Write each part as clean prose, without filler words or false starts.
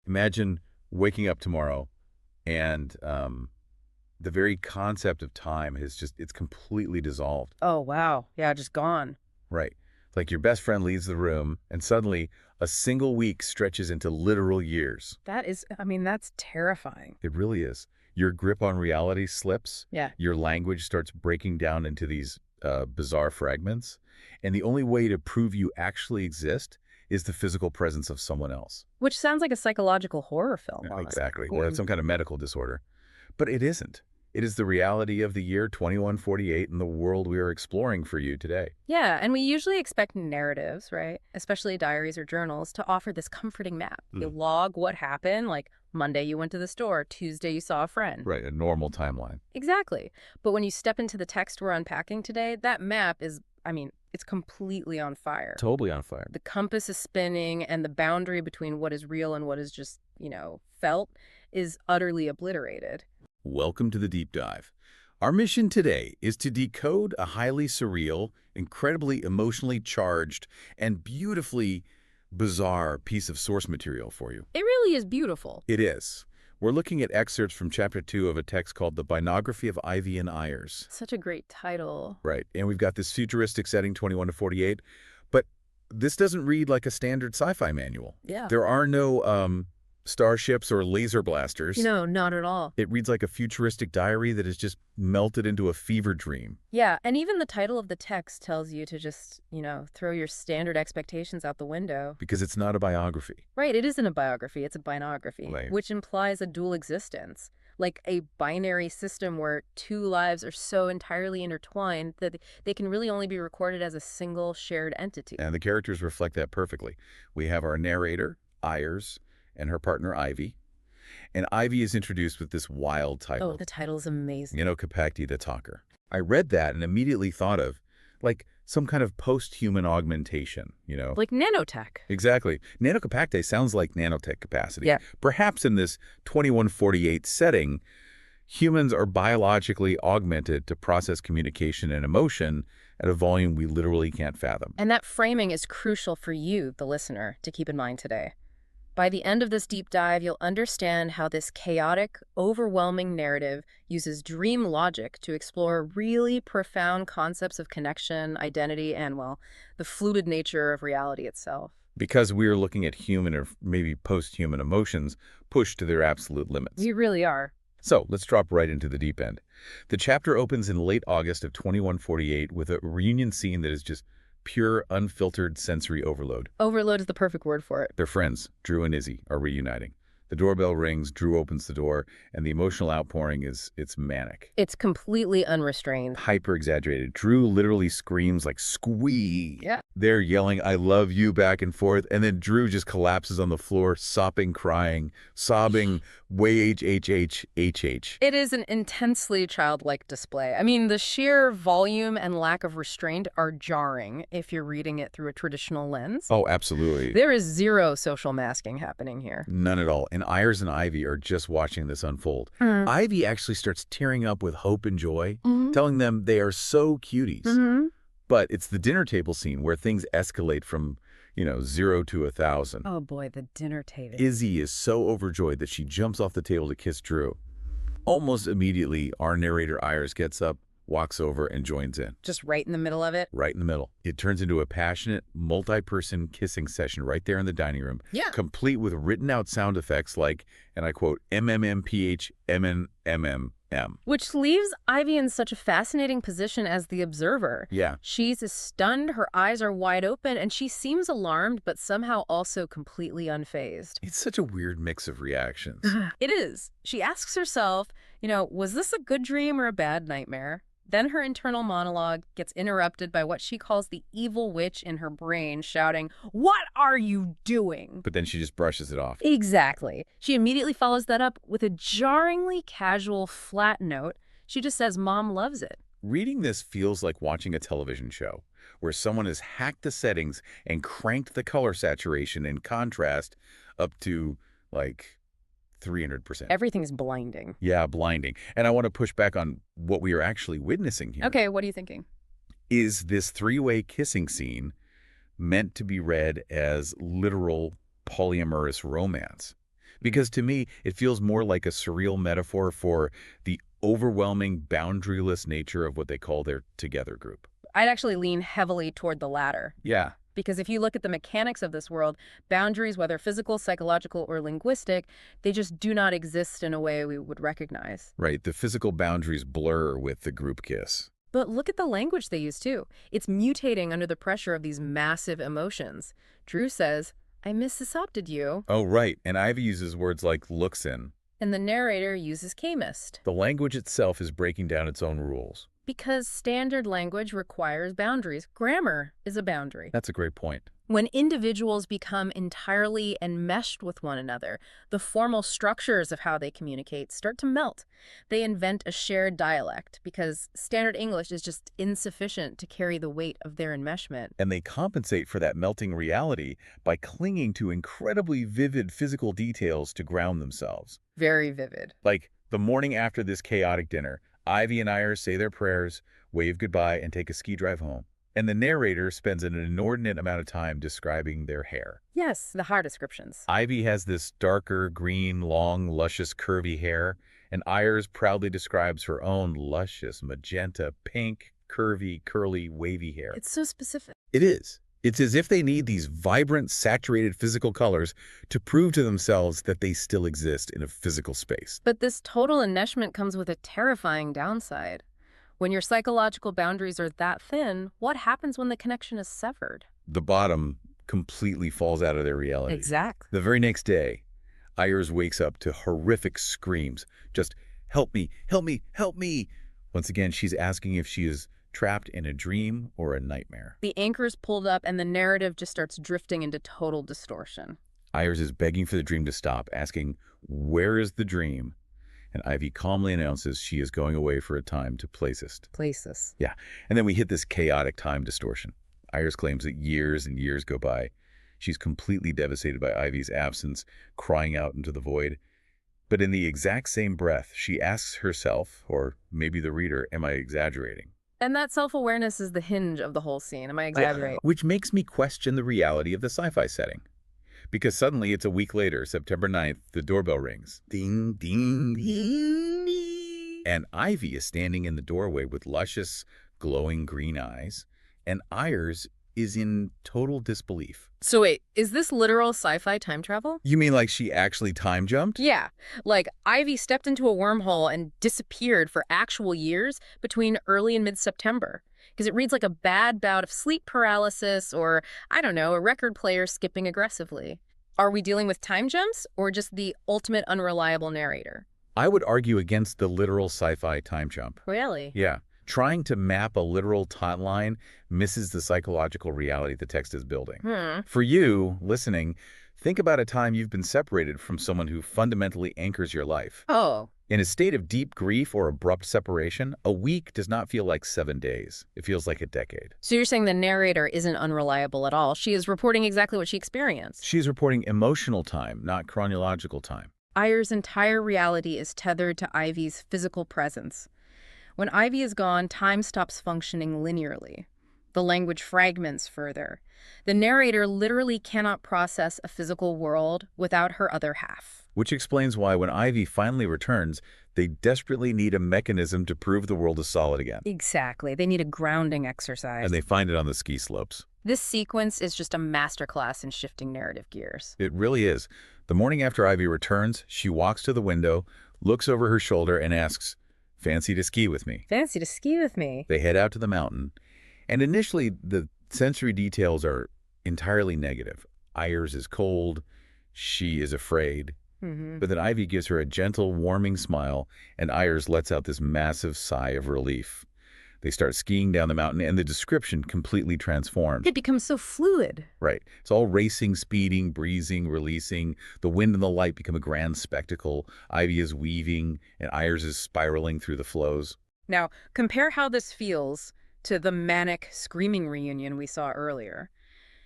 Imagine waking up tomorrow and the very concept of time it's completely dissolved. Oh, wow. Yeah, just gone. Right. Like your best friend leaves the room and suddenly a single week stretches into literal years. That's terrifying. It really is. Your grip on reality slips. Yeah. Your language starts breaking down into these bizarre fragments. And the only way to prove you actually exist is the physical presence of someone else. Which sounds like a psychological horror film, Yeah, honestly. exactly. Or some kind of medical disorder. But it isn't. It is the reality of the year 2148 and the world we are exploring for you today. Yeah, and we usually expect narratives, right? Especially diaries or journals, to offer this comforting map. You log what happened, like Monday you went to the store, Tuesday you saw a friend. Right, a normal timeline. Exactly. But when you step into the text we're unpacking today, that map it's completely on fire. Totally on fire. The compass is spinning, and the boundary between what is real and what is just, felt is utterly obliterated. Welcome to the deep dive. Our mission today is to decode a highly surreal, incredibly emotionally charged, and beautifully bizarre piece of source material for you. It really is beautiful. It is. We're looking at excerpts from Chapter 2 of a text called The Binography of Ivy and Ayers. Such a great title. Right, and we've got this futuristic setting, 21 to 48, but this doesn't read like a standard sci-fi manual. Yeah. There are no starships or laser blasters. No, not at all. It reads like a futuristic diary that has just melted into a fever dream. Yeah, and even the title of the text tells you to just, throw your standard expectations out the window. Because it's not a biography. Right, it isn't a biography, it's a binography, Right. which implies a dual existence. Like a binary system where two lives are so entirely intertwined that they can really only be recorded as a single shared entity. And the characters reflect that perfectly. We have our narrator, Ayers, and her partner, Ivy. And Ivy is introduced with this wild title. Oh, the title's amazing. Nanocapacti, the talker. I read that and immediately thought of, like, some kind of post-human augmentation, Like nanotech. Exactly. Nanocapacti sounds like nanotech capacity. Yeah. Perhaps in this 2148 setting, humans are biologically augmented to process communication and emotion at a volume we literally can't fathom. And that framing is crucial for you, the listener, to keep in mind today. By the end of this deep dive, you'll understand how this chaotic, overwhelming narrative uses dream logic to explore really profound concepts of connection, identity, and, well, the fluid nature of reality itself. Because we're looking at human or maybe post-human emotions pushed to their absolute limits. You really are. So let's drop right into the deep end. The chapter opens in late August of 2148 with a reunion scene that is just pure, unfiltered sensory overload. Overload is the perfect word for it. Their friends, Drew and Izzy, are reuniting. The doorbell rings, Drew opens the door, and the emotional outpouring it's manic. It's completely unrestrained. Hyper-exaggerated. Drew literally screams like, "Squee!" Yeah. They're yelling, "I love you," back and forth, and then Drew just collapses on the floor, sobbing, way HHHHH. It is an intensely childlike display. The sheer volume and lack of restraint are jarring if you're reading it through a traditional lens. Oh, absolutely. There is zero social masking happening here. None at all. And Ayers and Ivy are just watching this unfold. Ivy actually starts tearing up with hope and joy, telling them they are so cuties. But it's the dinner table scene where things escalate from, 0 to 1,000. Oh boy, the dinner table. Izzy is so overjoyed that she jumps off the table to kiss Drew. Almost immediately, our narrator Ayers gets up, walks over, and joins in. Just right in the middle of it? Right in the middle. It turns into a passionate, multi-person kissing session right there in the dining room. Yeah. Complete with written-out sound effects like, and I quote, MMMPH, MNMMM. Which leaves Ivy in such a fascinating position as the observer. Yeah. She's stunned, her eyes are wide open, and she seems alarmed, but somehow also completely unfazed. It's such a weird mix of reactions. It is. She asks herself, was this a good dream or a bad nightmare? Then her internal monologue gets interrupted by what she calls the evil witch in her brain shouting, "What are you doing?" But then she just brushes it off. Exactly. She immediately follows that up with a jarringly casual, flat note. She just says Mom loves it. Reading this feels like watching a television show where someone has hacked the settings and cranked the color saturation and contrast up to, 300%. Everything's blinding. Yeah, blinding. And I want to push back on what we are actually witnessing here. Okay, what are you thinking? Is this three-way kissing scene meant to be read as literal polyamorous romance? Because to me, it feels more like a surreal metaphor for the overwhelming, boundaryless nature of what they call their together group. I'd actually lean heavily toward the latter. Yeah, Because if you look at the mechanics of this world, boundaries, whether physical, psychological, or linguistic, they just do not exist in a way we would recognize. right. The physical boundaries blur with the group kiss. But look at the language they use, too. It's mutating under the pressure of these massive emotions. Drew says, I missusopted you, Oh, right. And Ivy uses words like looks in. and the narrator uses chemist. The language itself is breaking down its own rules. Because standard language requires boundaries. Grammar is a boundary. That's a great point. When individuals become entirely enmeshed with one another, the formal structures of how they communicate start to melt. They invent a shared dialect because standard English is just insufficient to carry the weight of their enmeshment. And they compensate for that melting reality by clinging to incredibly vivid physical details to ground themselves. Very vivid. Like the morning after this chaotic dinner, Ivy and Iris say their prayers, wave goodbye, and take a ski drive home. And the narrator spends an inordinate amount of time describing their hair. Yes, the hair descriptions. Ivy has this darker, green, long, luscious, curvy hair, and Iris proudly describes her own luscious, magenta, pink, curvy, curly, wavy hair. It's so specific. It is. It's as if they need these vibrant, saturated physical colors to prove to themselves that they still exist in a physical space. But this total enmeshment comes with a terrifying downside. When your psychological boundaries are that thin, what happens when the connection is severed? The bottom completely falls out of their reality. Exactly. The very next day, Iris wakes up to horrific screams. Just, help me, help me, help me. Once again, she's asking if she is trapped in a dream or a nightmare. The anchor's pulled up and the narrative just starts drifting into total distortion. Iris is begging for the dream to stop, asking, where is the dream? And Ivy calmly announces she is going away for a time to places. Places. Yeah, and then we hit this chaotic time distortion. Iris claims that years and years go by. She's completely devastated by Ivy's absence, crying out into the void. But in the exact same breath, she asks herself, or maybe the reader, am I exaggerating? And that self-awareness is the hinge of the whole scene. Am I exaggerating? Which makes me question the reality of the sci-fi setting. Because suddenly it's a week later, September 9th, the doorbell rings. Ding, ding, ding, ding. And Ivy is standing in the doorway with luscious, glowing green eyes. And Iris is in total disbelief. So wait, is this literal sci-fi time travel? You mean like she actually time jumped? Yeah, like Ivy stepped into a wormhole and disappeared for actual years between early and mid-September. Because it reads like a bad bout of sleep paralysis or, I don't know, a record player skipping aggressively. Are we dealing with time jumps or just the ultimate unreliable narrator? I would argue against the literal sci-fi time jump. Really? Yeah. Trying to map a literal timeline misses the psychological reality the text is building. For you, listening, think about a time you've been separated from someone who fundamentally anchors your life. Oh. In a state of deep grief or abrupt separation, a week does not feel like 7 days. It feels like a decade. So you're saying the narrator isn't unreliable at all. She is reporting exactly what she experienced. She's reporting emotional time, not chronological time. Ire's entire reality is tethered to Ivy's physical presence. When Ivy is gone, time stops functioning linearly. The language fragments further. The narrator literally cannot process a physical world without her other half. Which explains why when Ivy finally returns, they desperately need a mechanism to prove the world is solid again. Exactly. They need a grounding exercise. And they find it on the ski slopes. This sequence is just a masterclass in shifting narrative gears. It really is. The morning after Ivy returns, she walks to the window, looks over her shoulder, and asks, fancy to ski with me? Fancy to ski with me? They head out to the mountain. And initially, the sensory details are entirely negative. Iris is cold. She is afraid. But then Ivy gives her a gentle, warming smile, and Iris lets out this massive sigh of relief. They start skiing down the mountain, and the description completely transforms. It becomes so fluid. Right. It's all racing, speeding, breezing, releasing. The wind and the light become a grand spectacle. Ivy is weaving, and Iris is spiraling through the flows. Now, compare how this feels to the manic screaming reunion we saw earlier.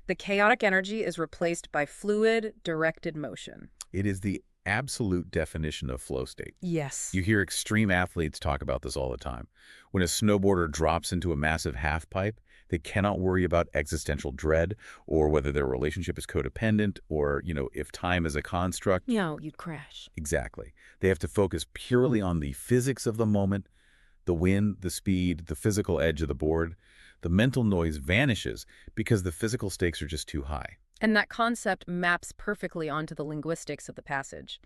The chaotic energy is replaced by fluid, directed motion. It is the absolute definition of flow state. Yes. You hear extreme athletes talk about this all the time. When a snowboarder drops into a massive half pipe, They cannot worry about existential dread or whether their relationship is codependent or, if time is a construct. You'd crash. Exactly. They have to focus purely on the physics of the moment, the wind, the speed, the physical edge of the board. The mental noise vanishes because the physical stakes are just too high. And that concept maps perfectly onto the linguistics of the passage.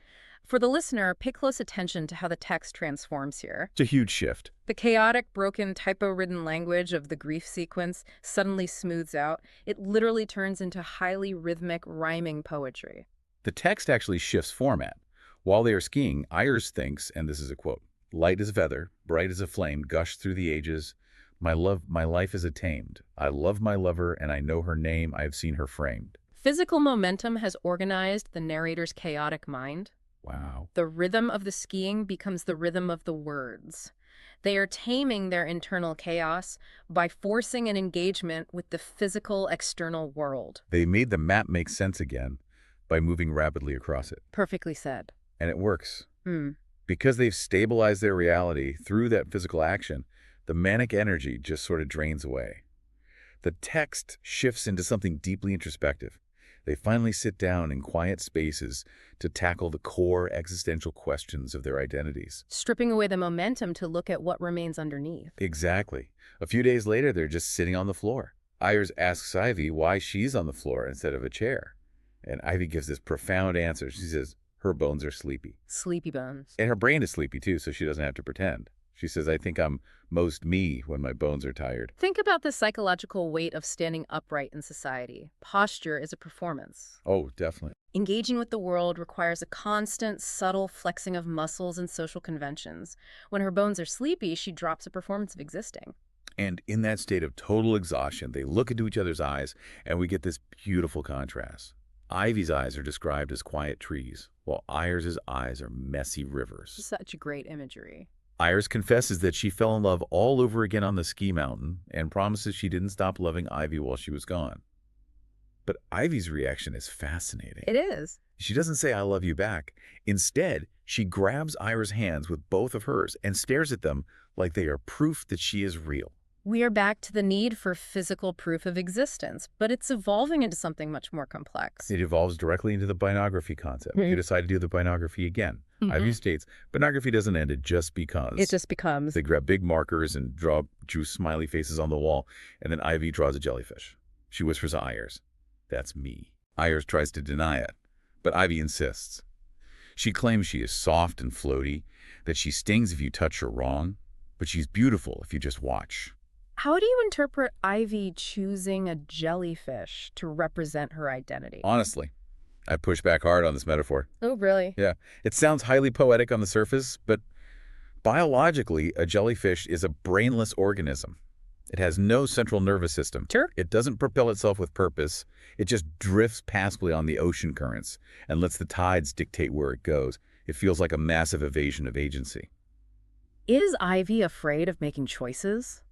For the listener, pay close attention to how the text transforms here. It's a huge shift. The chaotic, broken, typo-ridden language of the grief sequence suddenly smooths out. It literally turns into highly rhythmic, rhyming poetry. The text actually shifts format. While they are skiing, Ayers thinks, and this is a quote, "Light as feather, bright as a flame, gushed through the ages. My life is attained. I love my lover, and I know her name. I have seen her framed." Physical momentum has organized the narrator's chaotic mind. Wow. The rhythm of the skiing becomes the rhythm of the words. They are taming their internal chaos by forcing an engagement with the physical external world. They made the map make sense again by moving rapidly across it. Perfectly said. And it works. Hmm. Because they've stabilized their reality through that physical action, the manic energy just sort of drains away. The text shifts into something deeply introspective. They finally sit down in quiet spaces to tackle the core existential questions of their identities. Stripping away the momentum to look at what remains underneath. Exactly. A few days later, they're just sitting on the floor. Ayers asks Ivy why she's on the floor instead of a chair. And Ivy gives this profound answer. She says her bones are sleepy. Sleepy bones. And her brain is sleepy too, so she doesn't have to pretend. She says, "I think I'm most me when my bones are tired." Think about the psychological weight of standing upright in society. Posture is a performance. Oh, definitely. Engaging with the world requires a constant, subtle flexing of muscles and social conventions. When her bones are sleepy, she drops a performance of existing. And in that state of total exhaustion, they look into each other's eyes, and we get this beautiful contrast. Ivy's eyes are described as quiet trees, while Ayers' eyes are messy rivers. Such great imagery. Ayers confesses that she fell in love all over again on the ski mountain and promises she didn't stop loving Ivy while she was gone. But Ivy's reaction is fascinating. It is. She doesn't say, "I love you" back. Instead, she grabs Ayers' hands with both of hers and stares at them like they are proof that she is real. We are back to the need for physical proof of existence, but it's evolving into something much more complex. It evolves directly into the binography concept. You decide to do the binography again. Ivy states, binography doesn't end, it just becomes. It just becomes. They grab big markers and draw smiley faces on the wall, and then Ivy draws a jellyfish. She whispers to Ayers, "That's me." Ayers tries to deny it, but Ivy insists. She claims she is soft and floaty, that she stings if you touch her wrong, but she's beautiful if you just watch. How do you interpret Ivy choosing a jellyfish to represent her identity? Honestly, I push back hard on this metaphor. Oh, really? Yeah, it sounds highly poetic on the surface, but biologically, a jellyfish is a brainless organism. It has no central nervous system. Sure. It doesn't propel itself with purpose. It just drifts passively on the ocean currents and lets the tides dictate where it goes. It feels like a massive evasion of agency. Is Ivy afraid of making choices?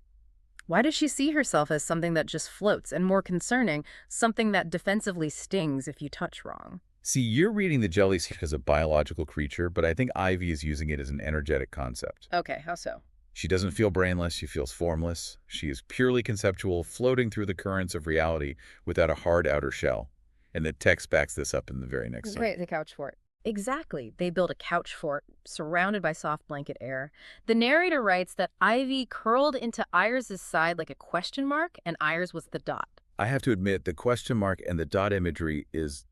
Why does she see herself as something that just floats, and more concerning, something that defensively stings if you touch wrong? See, you're reading the jellyfish as a biological creature, but I think Ivy is using it as an energetic concept. Okay, how so? She doesn't feel brainless, she feels formless. She is purely conceptual, floating through the currents of reality without a hard outer shell. And the text backs this up in the very next Great, the couch fort. Exactly. They build a couch fort surrounded by soft blanket air. The narrator writes that Ivy curled into Ayers' side like a question mark, and Ayers was the dot. I have to admit, the question mark and the dot imagery is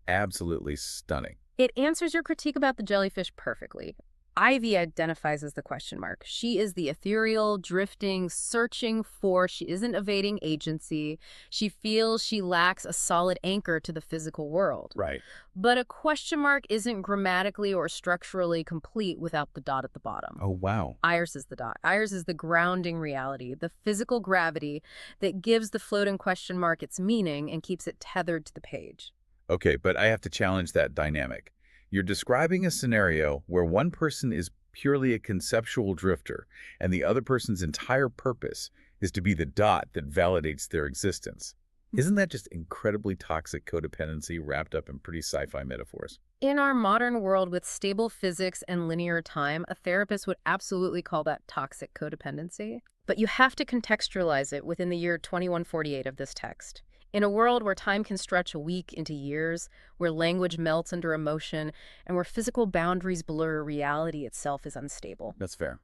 absolutely stunning. It answers your critique about the jellyfish perfectly. Ivy identifies as the question mark. She is the ethereal, drifting, searching for. She isn't evading agency. She feels she lacks a solid anchor to the physical world. Right. But a question mark isn't grammatically or structurally complete without the dot at the bottom. Oh, wow. Ayers is the dot. Ayers is the grounding reality, the physical gravity that gives the floating question mark its meaning and keeps it tethered to the page. Okay, but I have to challenge that dynamic. You're describing a scenario where one person is purely a conceptual drifter and the other person's entire purpose is to be the dot that validates their existence. Isn't that just incredibly toxic codependency wrapped up in pretty sci-fi metaphors? In our modern world with stable physics and linear time, a therapist would absolutely call that toxic codependency. But you have to contextualize it within the year 2148 of this text. In a world where time can stretch a week into years, where language melts under emotion, and where physical boundaries blur, reality itself is unstable. That's fair.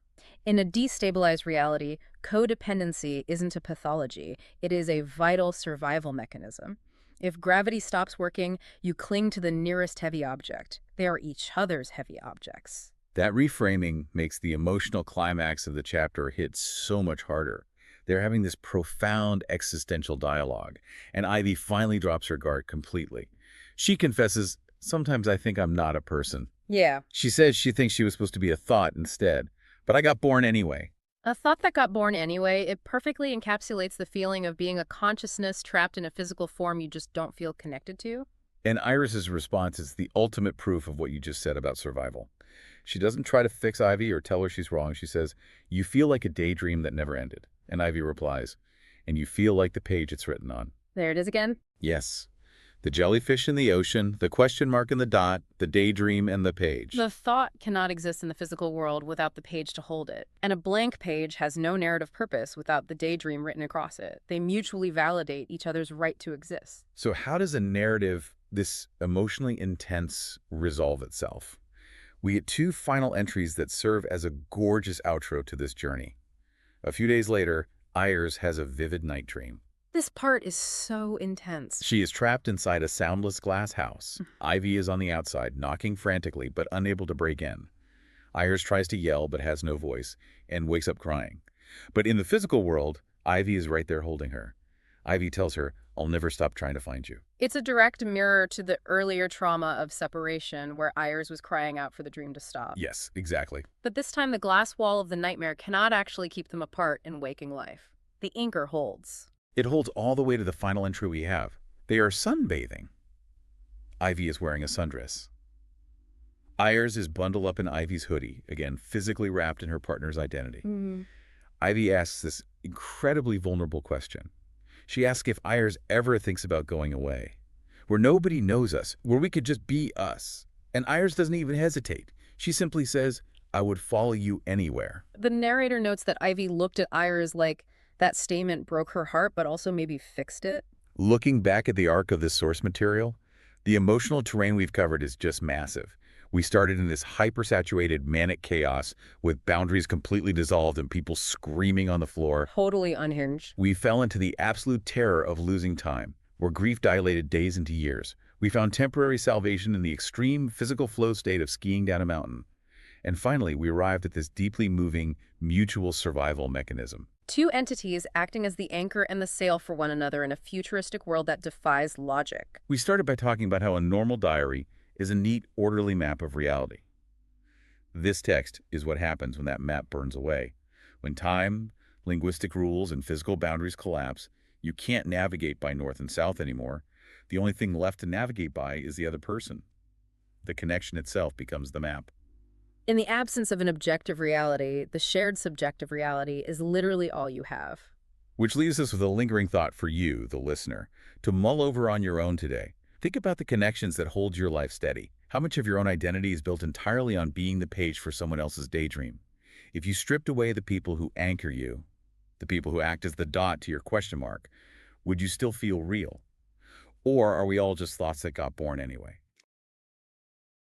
In a destabilized reality, codependency isn't a pathology, it is a vital survival mechanism. If gravity stops working, you cling to the nearest heavy object. They are each other's heavy objects. That reframing makes the emotional climax of the chapter hit so much harder. They're having this profound existential dialogue, and Ivy finally drops her guard completely. She confesses, "Sometimes I think I'm not a person." Yeah. She says she thinks she was supposed to be a thought instead, but I got born anyway. A thought that got born anyway, it perfectly encapsulates the feeling of being a consciousness trapped in a physical form you just don't feel connected to. And Iris's response is the ultimate proof of what you just said about survival. She doesn't try to fix Ivy or tell her she's wrong. She says, "You feel like a daydream that never ended." And Ivy replies, "And you feel like the page it's written on." There it is again. Yes. The jellyfish in the ocean, the question mark and the dot, the daydream and the page. The thought cannot exist in the physical world without the page to hold it. And a blank page has no narrative purpose without the daydream written across it. They mutually validate each other's right to exist. So how does a narrative, this emotionally intense, resolve itself? We get two final entries that serve as a gorgeous outro to this journey. A few days later, Ayers has a vivid night dream. This part is so intense. She is trapped inside a soundless glass house. Ivy is on the outside, knocking frantically, but unable to break in. Ayers tries to yell, but has no voice, and wakes up crying. But in the physical world, Ivy is right there holding her. Ivy tells her, "I'll never stop trying to find you." It's a direct mirror to the earlier trauma of separation where Ayers was crying out for the dream to stop. Yes, exactly. But this time the glass wall of the nightmare cannot actually keep them apart in waking life. The anchor holds. It holds all the way to the final entry we have. They are sunbathing. Ivy is wearing a sundress. Ayers is bundled up in Ivy's hoodie, again physically wrapped in her partner's identity. Ivy asks this incredibly vulnerable question. She asks if Ayers ever thinks about going away, where nobody knows us, where we could just be us. And Ayers doesn't even hesitate. She simply says, "I would follow you anywhere." The narrator notes that Ivy looked at Ayers like that statement broke her heart, but also maybe fixed it. Looking back at the arc of this source material, the emotional terrain we've covered is just massive. We started in this hypersaturated manic chaos with boundaries completely dissolved and people screaming on the floor. Totally unhinged. We fell into the absolute terror of losing time, where grief dilated days into years. We found temporary salvation in the extreme physical flow state of skiing down a mountain. And finally, we arrived at this deeply moving, mutual survival mechanism. Two entities acting as the anchor and the sail for one another in a futuristic world that defies logic. We started by talking about how a normal diary is a neat, orderly map of reality. This text is what happens when that map burns away. When time, linguistic rules, and physical boundaries collapse, you can't navigate by north and south anymore. The only thing left to navigate by is the other person. The connection itself becomes the map. In the absence of an objective reality, the shared subjective reality is literally all you have. Which leaves us with a lingering thought for you, the listener, to mull over on your own today. Think about the connections that hold your life steady. How much of your own identity is built entirely on being the page for someone else's daydream? If you stripped away the people who anchor you, the people who act as the dot to your question mark, would you still feel real? Or are we all just thoughts that got born anyway?